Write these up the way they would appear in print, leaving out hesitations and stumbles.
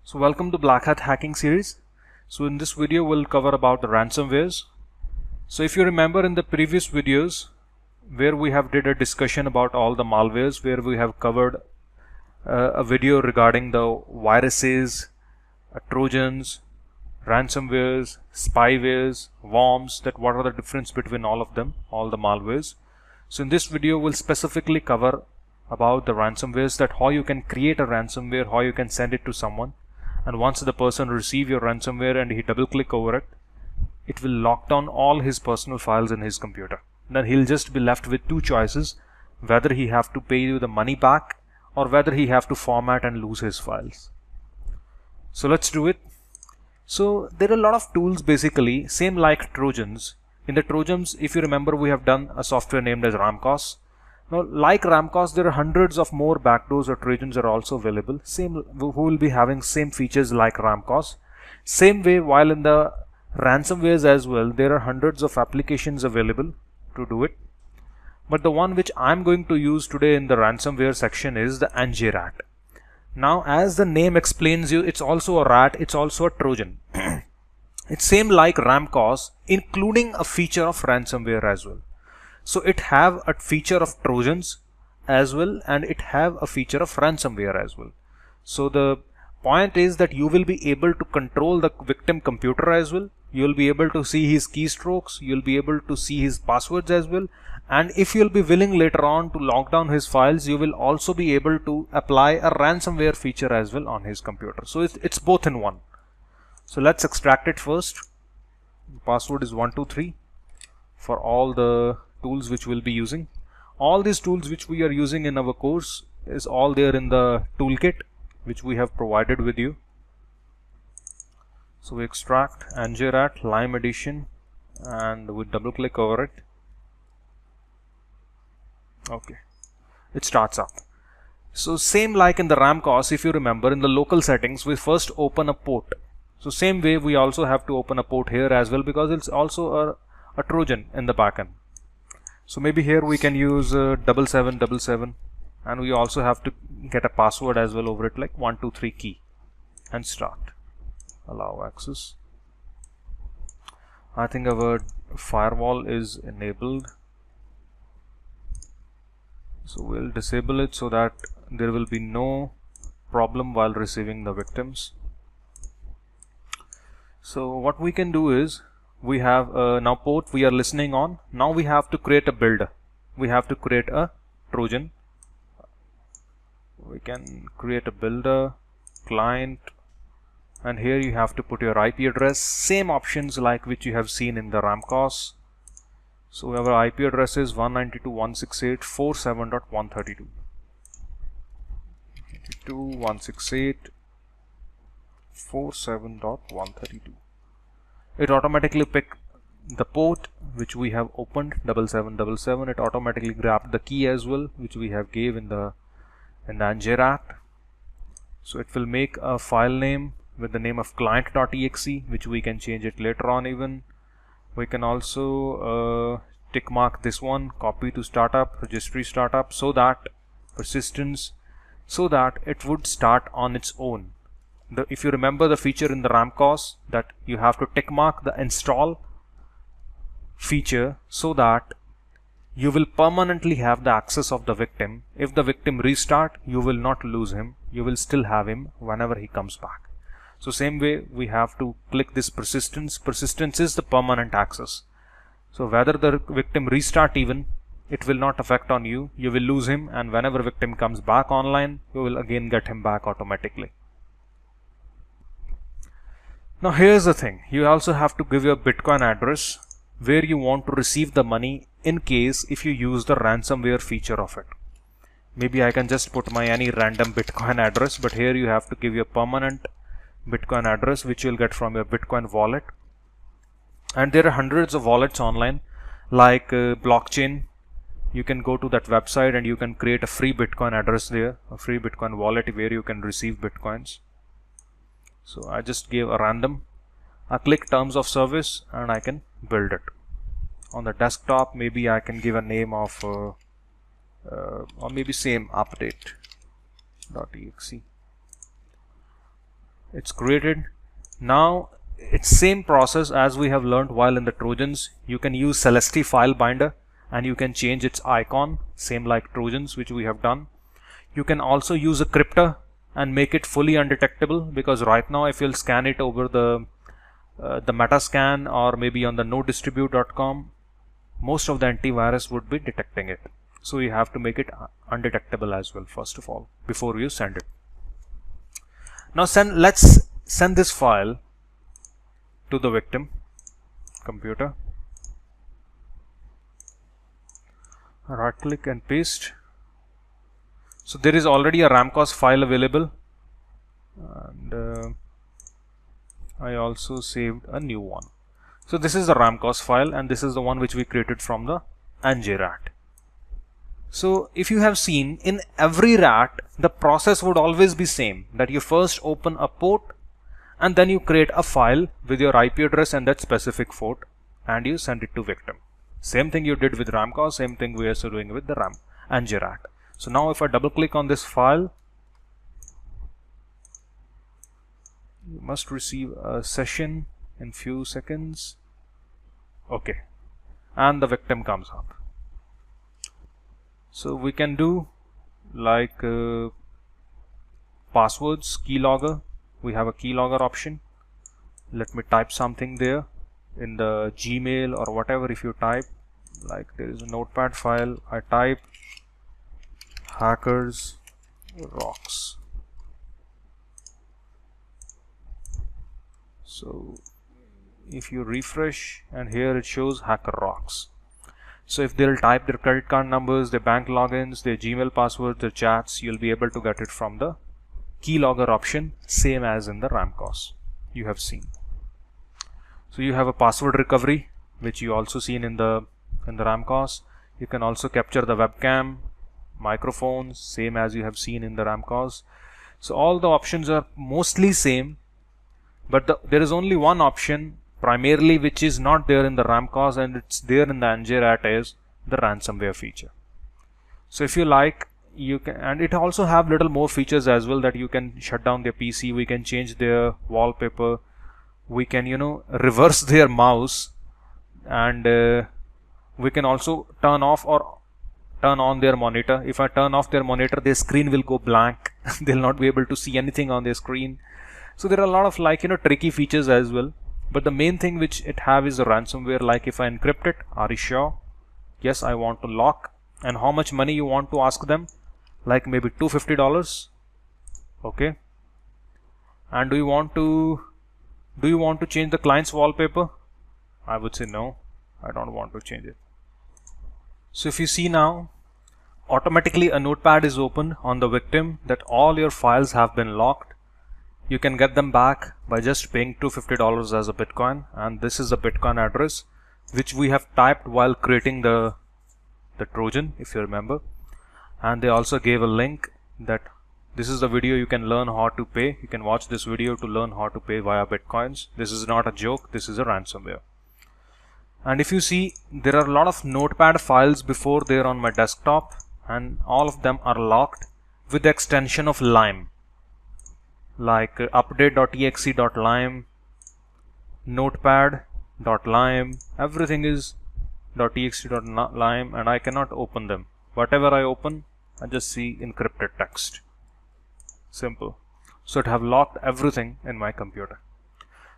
So welcome to Black Hat Hacking series. So in this video we'll cover about the ransomwares. So if you remember in the previous videos where we have did a discussion about all the malwares, where we have covered a video regarding the viruses, trojans, ransomwares, spywares, worms, that what are the difference between all of them, all the malwares. So in this video we'll specifically cover about the ransomwares, that how you can create a ransomware, how you can send it to someone, and once the person receive your ransomware and he double click over it, it will lock down all his personal files in his computer. Then he'll just be left with two choices, whether he have to pay you the money back or whether he have to format and lose his files. So let's do it. So there are a lot of tools, basically same like Trojans. In the Trojans, if you remember, we have done a software named as Ramcos. Now, like Ramcos, there are hundreds of more backdoors or Trojans are also available, who will be having same features like Ramcos. Same way, while in the ransomwares as well, there are hundreds of applications available to do it. But the one which I'm going to use today in the ransomware section is the NJRAT. Now, as the name explains you, it's also a rat, it's also a Trojan. It's same like Ramcos, including a feature of ransomware as well. So it have a feature of Trojans as well, and it have a feature of ransomware as well. So the point is that you will be able to control the victim computer as well. You will be able to see his keystrokes. You will be able to see his passwords as well. And if you'll be willing later on to lock down his files, you will also be able to apply a ransomware feature as well on his computer. So it's both in one. So let's extract it first. The password is 123 for all the tools which we'll be using. All these tools which we are using in our course is all there in the toolkit which we have provided with you. So we extract NJRAT Lime Edition and we double click over it. Okay, it starts up. So same like in the Ramcos, if you remember, in the local settings we first open a port. So same way we also have to open a port here as well, because it's also a Trojan in the backend. So maybe here we can use 7777, and we also have to get a password as well over it, like 123 key, and start. Allow access. I think our firewall is enabled, so we'll disable it so that there will be no problem while receiving the victims. So what we can do is, we have now port we are listening on. Now we have to create a builder. We have to create a Trojan. We can create a builder, client, and here you have to put your IP address. Same options like which you have seen in the Ramcos. So our IP address is 192.168.47.132. 192.168.47.132. It automatically pick the port which we have opened, 7777. It automatically grabbed the key as well, which we have gave in the NJRAT. So it will make a file name with the name of client.exe, which we can change it later on even. We can also tick mark this one, copy to startup, registry startup, so that persistence, so that it would start on its own. If you remember the feature in the Ramcos, that you have to tick mark the install feature so that you will permanently have the access of the victim. If the victim restart, you will not lose him. You will still have him whenever he comes back. So same way we have to click this persistence. Persistence is the permanent access. So whether the victim restart even, it will not affect on you. You will lose him, and whenever victim comes back online, you will again get him back automatically. Now here's the thing, you also have to give your Bitcoin address where you want to receive the money in case if you use the ransomware feature of it. Maybe I can just put my any random Bitcoin address, but here you have to give your permanent Bitcoin address which you'll get from your Bitcoin wallet. And there are hundreds of wallets online like blockchain. You can go to that website and you can create a free Bitcoin address there, a free Bitcoin wallet where you can receive Bitcoins. So I just gave a random. I click terms of service and I can build it. On the desktop, maybe I can give a name of or maybe same update.exe. It's created. Now it's same process as we have learned while in the Trojans. You can use Celeste file binder and you can change its icon, same like Trojans, which we have done. You can also use a cryptor and make it fully undetectable, because right now if you'll scan it over the Metascan or maybe on the nodistribute.com, most of the antivirus would be detecting it. So you have to make it undetectable as well, first of all, before you send it. Now let's send this file to the victim computer. Right click and paste. So there is already a Ramcos file available, and I also saved a new one. So this is the Ramcos file, and this is the one which we created from the NJRAT. So if you have seen, in every rat the process would always be same, that you first open a port and then you create a file with your IP address and that specific port and you send it to victim. Same thing you did with Ramcos, same thing we are also doing with the NJRAT. So now if I double click on this file, you must receive a session in few seconds. Okay, and the victim comes up. So we can do like passwords, keylogger. We have a keylogger option. Let me type something there in the Gmail or whatever. If you type, like there is a notepad file, I type hackers rocks. So if you refresh, and here it shows hacker rocks. So if they'll type their credit card numbers, their bank logins, their Gmail passwords, their chats, you'll be able to get it from the keylogger option, same as in the Ramcos you have seen. So you have a password recovery, which you also seen in the Ramcos. You can also capture the webcam, microphones, same as you have seen in the Ramcos. So all the options are mostly same, but there is only one option primarily which is not there in the Ramcos and it's there in the NJRAT, is the ransomware feature. So if you like, you can, and it also have little more features as well, that you can shut down their PC, we can change their wallpaper, we can reverse their mouse, and we can also turn off or turn on their monitor. If I turn off their monitor, their screen will go blank. They'll not be able to see anything on their screen. So there are a lot of tricky features as well. But the main thing which it have is a ransomware. Like if I encrypt it, are you sure? Yes, I want to lock. And how much money you want to ask them? Like maybe $250. Okay. And do you want to change the client's wallpaper? I would say no, I don't want to change it. So if you see now, automatically a notepad is open on the victim that all your files have been locked. You can get them back by just paying $250 as a Bitcoin, and this is the Bitcoin address which we have typed while creating the Trojan, if you remember. And they also gave a link that this is the video you can learn how to pay. You can watch this video to learn how to pay via Bitcoins. This is not a joke, this is a ransomware. And if you see, there are a lot of notepad files before there on my desktop, and all of them are locked with the extension of Lime, like update.exe.lime, notepad.lime, everything is .exe.lime, and I cannot open them. Whatever I open, I just see encrypted text. Simple. So it have locked everything in my computer.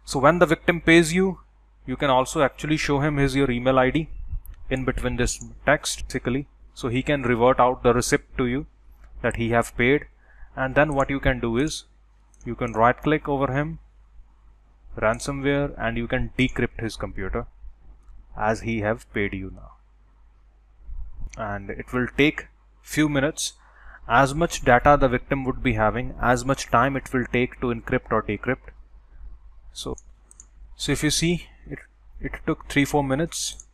So when the victim pays you, you can also actually show him your email ID in between this text, basically, so he can revert out the receipt to you that he have paid. And then what you can do is, you can right click over him, ransomware, and you can decrypt his computer as he have paid you now. And it will take few minutes. As much data the victim would be having, as much time it will take to encrypt or decrypt. So if you see, it took 3-4 minutes,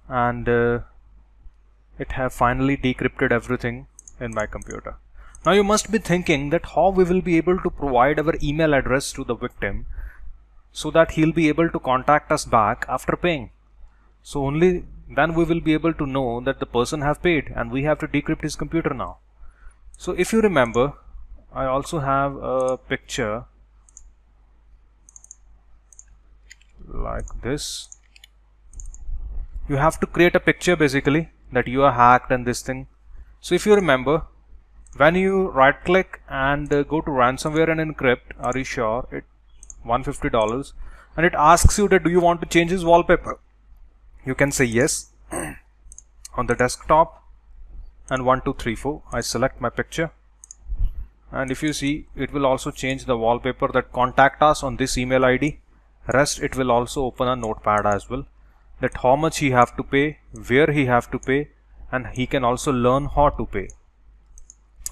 and it have finally decrypted everything in my computer. Now you must be thinking that how we will be able to provide our email address to the victim so that he'll be able to contact us back after paying. So only then we will be able to know that the person have paid, and we have to decrypt his computer now. So if you remember, I also have a picture like this. You have to create a picture basically that you are hacked and this thing. So if you remember, when you right click and go to ransomware and encrypt, are you sure, it $150, and it asks you that do you want to change his wallpaper. You can say yes on the desktop, and 1 2 3 4 I select my picture, and if you see, it will also change the wallpaper that contact us on this email ID. Rest it will also open a notepad as well, that how much he have to pay, where he have to pay, and he can also learn how to pay.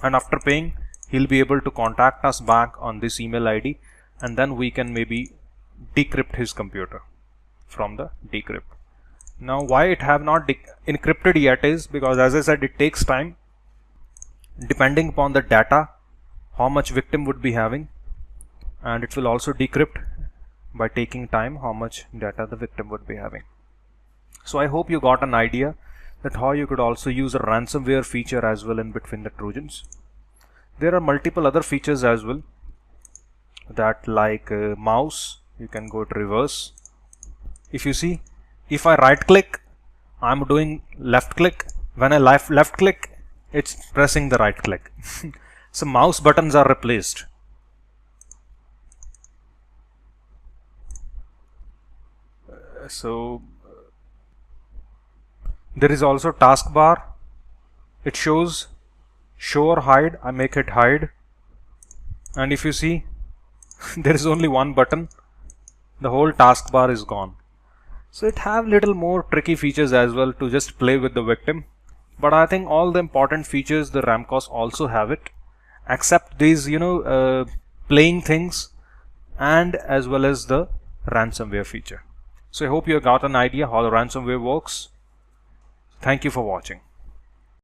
And after paying, he'll be able to contact us back on this email ID, and then we can maybe decrypt his computer from the decrypt. Now why it have not encrypted yet is because, as I said, it takes time depending upon the data how much victim would be having, and it will also decrypt by taking time how much data the victim would be having. So I hope you got an idea that how you could also use a ransomware feature as well in between the Trojans. There are multiple other features as well, that like mouse, you can go to reverse. If you see, if I right click, I'm doing left click. When I left click, it's pressing the right click. So mouse buttons are replaced. So there is also taskbar. It shows show or hide. I make it hide, and if you see, there is only one button. The whole taskbar is gone. So it have little more tricky features as well to just play with the victim. But I think all the important features the Ramcos also have it, except these playing things, and as well as the ransomware feature. So I hope you got an idea how the ransomware works. Thank you for watching.